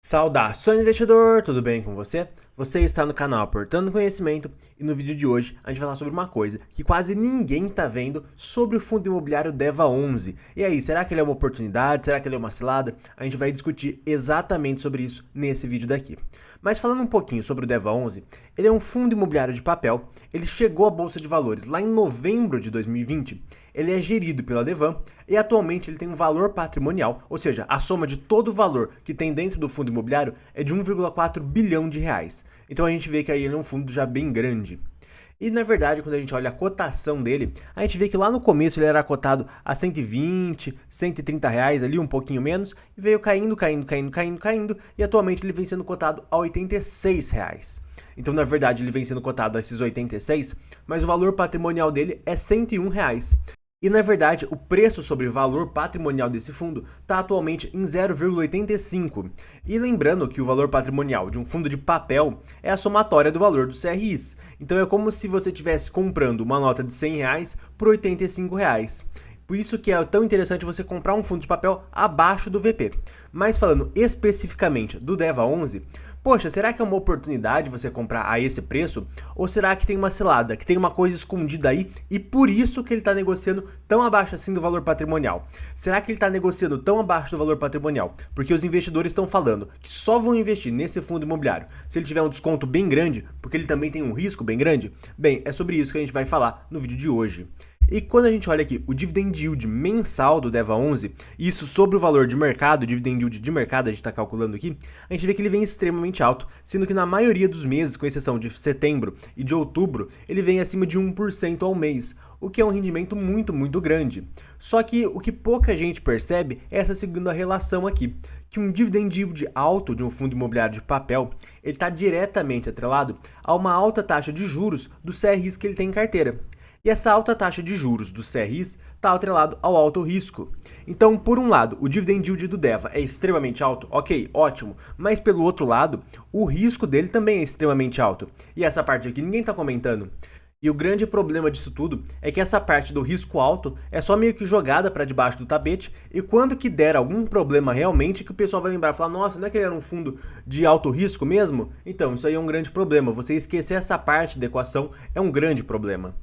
Saudações, investidor! Tudo bem com você? Você está no canal Aportando Conhecimento e no vídeo de hoje a gente vai falar sobre uma coisa que quase ninguém está vendo sobre o fundo imobiliário DEVA11. E aí, será que ele é uma oportunidade? Será que ele é uma cilada? A gente vai discutir exatamente sobre isso nesse vídeo daqui. Mas falando um pouquinho sobre o DEVA11, ele é um fundo imobiliário de papel, ele chegou à Bolsa de Valores lá em novembro de 2020, ele é gerido pela Devan e atualmente ele tem um valor patrimonial, ou seja, a soma de todo o valor que tem dentro do fundo imobiliário é de 1,4 bilhão de reais. Então a gente vê que aí ele é um fundo já bem grande. E na verdade, quando a gente olha a cotação dele, a gente vê que lá no começo ele era cotado a 120, 130 reais, ali um pouquinho menos, e veio caindo, e atualmente ele vem sendo cotado a 86 reais. Então, na verdade, ele vem sendo cotado a esses 86, mas o valor patrimonial dele é 101 reais. E na verdade, o preço sobre valor patrimonial desse fundo está atualmente em 0,85. E lembrando que o valor patrimonial de um fundo de papel é a somatória do valor dos CRIs. Então é como se você estivesse comprando uma nota de 100 reais por 85 reais. Por isso que é tão interessante você comprar um fundo de papel abaixo do VP. Mas falando especificamente do DEVA11, poxa, será que é uma oportunidade você comprar a esse preço? Ou será que tem uma cilada, que tem uma coisa escondida aí e por isso que ele está negociando tão abaixo assim do valor patrimonial? Será que ele está negociando tão abaixo do valor patrimonial porque os investidores estão falando que só vão investir nesse fundo imobiliário se ele tiver um desconto bem grande, porque ele também tem um risco bem grande? Bem, é sobre isso que a gente vai falar no vídeo de hoje. E quando a gente olha aqui o dividend yield mensal do DEVA11, isso sobre o valor de mercado, o dividend yield de mercado a gente está calculando aqui, a gente vê que ele vem extremamente alto, sendo que na maioria dos meses, com exceção de setembro e de outubro, ele vem acima de 1% ao mês, o que é um rendimento muito grande. Só que o que pouca gente percebe é essa segunda relação aqui, que um dividend yield alto de um fundo imobiliário de papel, ele está diretamente atrelado a uma alta taxa de juros dos CRIs que ele tem em carteira. E essa alta taxa de juros dos CRIs está atrelado ao alto risco. Então, por um lado, o dividend yield do DEVA é extremamente alto, ok, ótimo, mas pelo outro lado, o risco dele também é extremamente alto. E essa parte aqui ninguém está comentando. E o grande problema disso tudo é que essa parte do risco alto é só meio que jogada para debaixo do tapete e quando que der algum problema realmente que o pessoal vai lembrar e falar, nossa, não é que ele era um fundo de alto risco mesmo? Então, isso aí é um grande problema. Você esquecer essa parte da equação é um grande problema.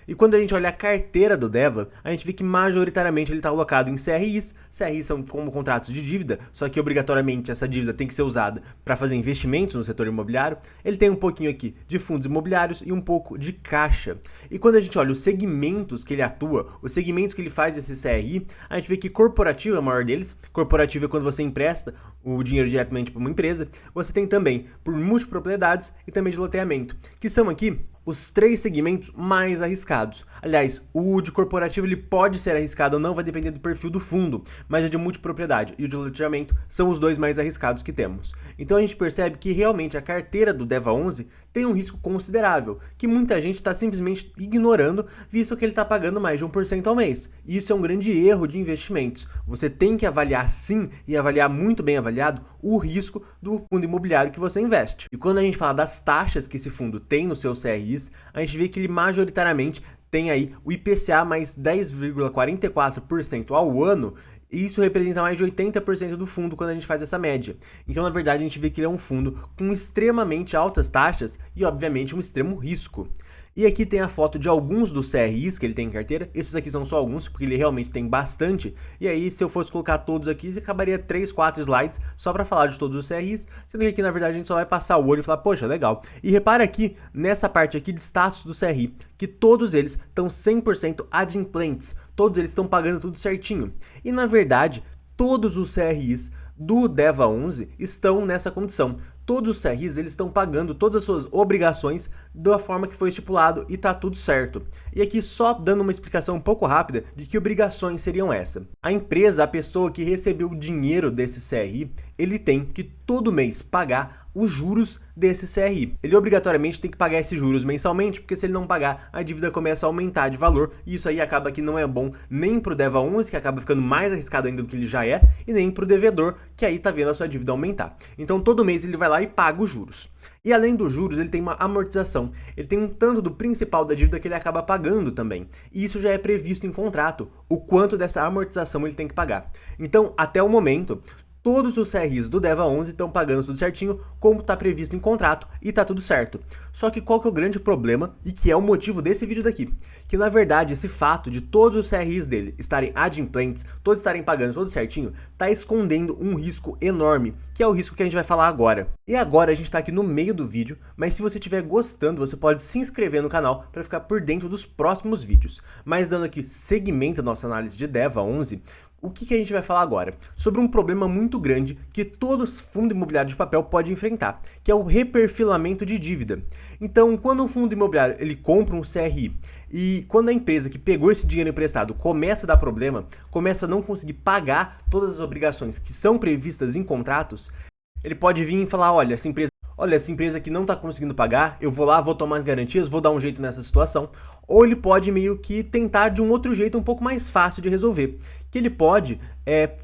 E quando a gente olha a carteira do DEVA, a gente vê que majoritariamente ele está alocado em CRIs. CRIs são como contratos de dívida, só que obrigatoriamente essa dívida tem que ser usada para fazer investimentos no setor imobiliário. Ele tem um pouquinho aqui de fundos imobiliários e um pouco de caixa. E quando a gente olha os segmentos que ele atua, os segmentos que ele faz esse CRI, a gente vê que corporativo é o maior deles. Corporativo é quando você empresta o dinheiro diretamente para uma empresa. Você tem também por multipropriedades e também de loteamento, que são aqui os três segmentos mais arriscados. Aliás, o de corporativo ele pode ser arriscado ou não, vai depender do perfil do fundo, mas o de multipropriedade e o de loteamento são os dois mais arriscados que temos. Então a gente percebe que realmente a carteira do DEVA11 tem um risco considerável, que muita gente está simplesmente ignorando, visto que ele está pagando mais de 1% ao mês. E isso é um grande erro de investimentos. Você tem que avaliar sim, e avaliar muito bem avaliado, o risco do fundo imobiliário que você investe. E quando a gente fala das taxas que esse fundo tem no seu CRI, a gente vê que ele majoritariamente tem aí o IPCA mais 10,44% ao ano, e isso representa mais de 80% do fundo quando a gente faz essa média. Então, na verdade, a gente vê que ele é um fundo com extremamente altas taxas e, obviamente, um extremo risco. E aqui tem a foto de alguns dos CRIs que ele tem em carteira. Esses aqui são só alguns, porque ele realmente tem bastante. E aí, se eu fosse colocar todos aqui, acabaria 3, 4 slides só para falar de todos os CRIs. Sendo que aqui, na verdade, a gente só vai passar o olho e falar, poxa, legal. E repara aqui, nessa parte aqui de status do CRI, que todos eles estão 100% adimplentes. Todos eles estão pagando tudo certinho. E, na verdade, todos os CRIs do DEVA11 estão nessa condição. Todos os CRIs eles estão pagando todas as suas obrigações da forma que foi estipulado e tá tudo certo. E aqui só dando uma explicação um pouco rápida de que obrigações seriam essa. A empresa, a pessoa que recebeu o dinheiro desse CRI, ele tem que todo mês pagar os juros desse CRI. Ele obrigatoriamente tem que pagar esses juros mensalmente, porque se ele não pagar, a dívida começa a aumentar de valor, e isso aí acaba que não é bom nem para o DEVA11, que acaba ficando mais arriscado ainda do que ele já é, e nem para o devedor, que aí tá vendo a sua dívida aumentar. Então todo mês ele vai lá e paga os juros. E além dos juros, ele tem uma amortização. Ele tem um tanto do principal da dívida que ele acaba pagando também. E isso já é previsto em contrato, o quanto dessa amortização ele tem que pagar. Então, até o momento, todos os CRIs do DEVA 11 estão pagando tudo certinho, como está previsto em contrato, e tá tudo certo. Só que qual que é o grande problema, e que é o motivo desse vídeo daqui? Que na verdade esse fato de todos os CRIs dele estarem adimplentes, todos estarem pagando tudo certinho, tá escondendo um risco enorme, que é o risco que a gente vai falar agora. E agora a gente tá aqui no meio do vídeo, mas se você estiver gostando, você pode se inscrever no canal para ficar por dentro dos próximos vídeos. Mas dando aqui seguimento à nossa análise de DEVA 11, o que a gente vai falar agora? Sobre um problema muito grande que todo fundo imobiliário de papel pode enfrentar, que é o reperfilamento de dívida. Então, quando um fundo imobiliário ele compra um CRI e quando a empresa que pegou esse dinheiro emprestado começa a dar problema, começa a não conseguir pagar todas as obrigações que são previstas em contratos, ele pode vir e falar, olha, essa empresa aqui não está conseguindo pagar, eu vou lá, vou tomar as garantias, vou dar um jeito nessa situação. Ou ele pode meio que tentar de um outro jeito um pouco mais fácil de resolver, que ele pode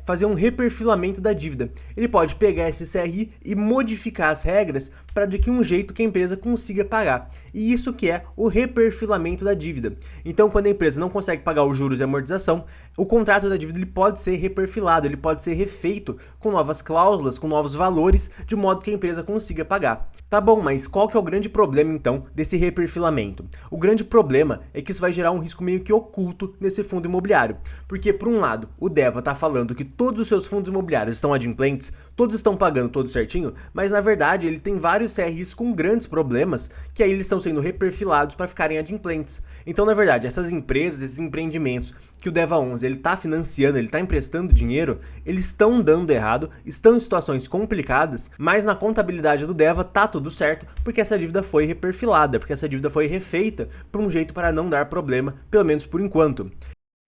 fazer um reperfilamento da dívida. Ele pode pegar esse CRI e modificar as regras para de que um jeito que a empresa consiga pagar. E isso que é o reperfilamento da dívida. Então, quando a empresa não consegue pagar os juros e a amortização, o contrato da dívida ele pode ser reperfilado, ele pode ser refeito com novas cláusulas, com novos valores, de modo que a empresa consiga pagar. Tá bom, mas qual que é o grande problema então desse reperfilamento? O grande problema é que isso vai gerar um risco meio que oculto nesse fundo imobiliário. Porque, por um lado, o DEVA está falando que todos os seus fundos imobiliários estão adimplentes, todos estão pagando tudo certinho, mas na verdade ele tem vários CRIs com grandes problemas que aí eles estão sendo reperfilados para ficarem adimplentes. Então, na verdade, essas empresas, esses empreendimentos que o DEVA 11 ele está financiando, ele está emprestando dinheiro, eles estão dando errado, estão em situações complicadas, mas na contabilidade do DEVA tá tudo certo, porque essa dívida foi reperfilada, porque essa dívida foi refeita por um jeito para não dar problema, pelo menos por enquanto.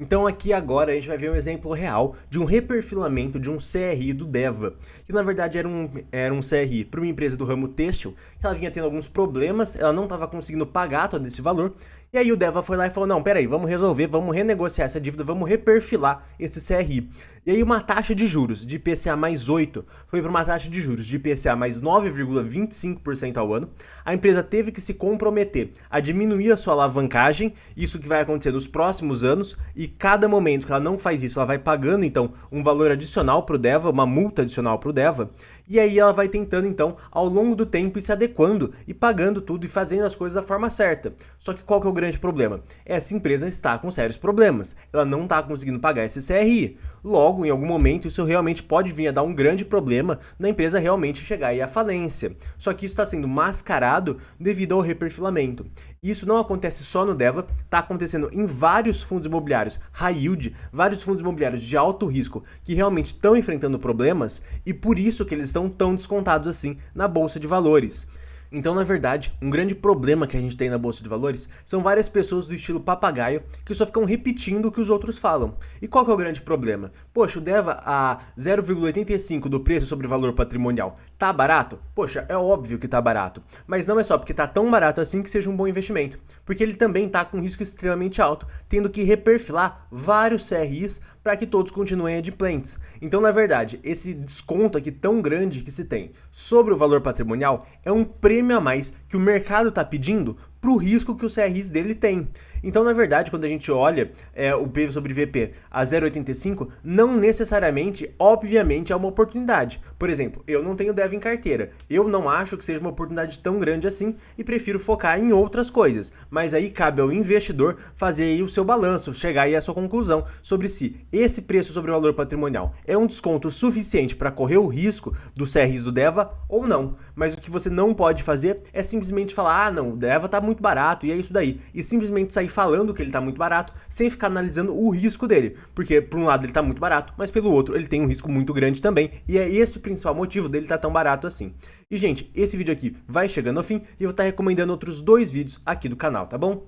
Então aqui agora a gente vai ver um exemplo real de um reperfilamento de um CRI do DEVA, que na verdade era um CRI para uma empresa do ramo têxtil, que ela vinha tendo alguns problemas, ela não estava conseguindo pagar todo esse valor, e aí o DEVA foi lá e falou, não, peraí, vamos resolver, vamos renegociar essa dívida, vamos reperfilar esse CRI. E aí uma taxa de juros de IPCA mais 8 foi para uma taxa de juros de IPCA mais 9,25% ao ano. A empresa teve que se comprometer a diminuir a sua alavancagem, isso que vai acontecer nos próximos anos, e cada momento que ela não faz isso, ela vai pagando então um valor adicional para o DEVA, uma multa adicional para o DEVA, e aí ela vai tentando então ao longo do tempo ir se adequando e pagando tudo e fazendo as coisas da forma certa. Só que qual que é o grande problema? Essa empresa está com sérios problemas, ela não está conseguindo pagar esse CRI. Logo, em algum momento, isso realmente pode vir a dar um grande problema na empresa realmente chegar aí à falência. Só que isso está sendo mascarado devido ao reperfilamento. Isso não acontece só no DEVA, está acontecendo em vários fundos imobiliários high yield, vários fundos imobiliários de alto risco que realmente estão enfrentando problemas e por isso que eles estão tão descontados assim na bolsa de valores. Então, na verdade, um grande problema que a gente tem na bolsa de valores são várias pessoas do estilo papagaio que só ficam repetindo o que os outros falam. E qual que é o grande problema? Poxa, o DEVA a 0,85 do preço sobre valor patrimonial tá barato? Poxa, é óbvio que tá barato. Mas não é só porque tá tão barato assim que seja um bom investimento. Porque ele também tá com um risco extremamente alto, tendo que reperfilar vários CRIs para que todos continuem adimplentes. Então, na verdade, esse desconto aqui tão grande que se tem sobre o valor patrimonial é um prêmio a mais que o mercado está pedindo para o risco que os CRIs dele tem. Então, na verdade, quando a gente olha o PV sobre VP a 0,85, não necessariamente, obviamente, é uma oportunidade. Por exemplo, eu não tenho DEVA em carteira. Eu não acho que seja uma oportunidade tão grande assim e prefiro focar em outras coisas. Mas aí cabe ao investidor fazer aí o seu balanço, chegar aí à sua conclusão sobre se esse preço sobre o valor patrimonial é um desconto suficiente para correr o risco dos CRIs do DEVA ou não. Mas o que você não pode fazer é simplesmente falar, ah, não, o DEVA está muito barato e é isso daí. E simplesmente sair falando que ele está muito barato sem ficar analisando o risco dele. Porque por um lado ele está muito barato, mas pelo outro ele tem um risco muito grande também. E é esse o principal motivo dele estar tão barato assim. E gente, esse vídeo aqui vai chegando ao fim e eu vou estar recomendando outros 2 vídeos aqui do canal, tá bom?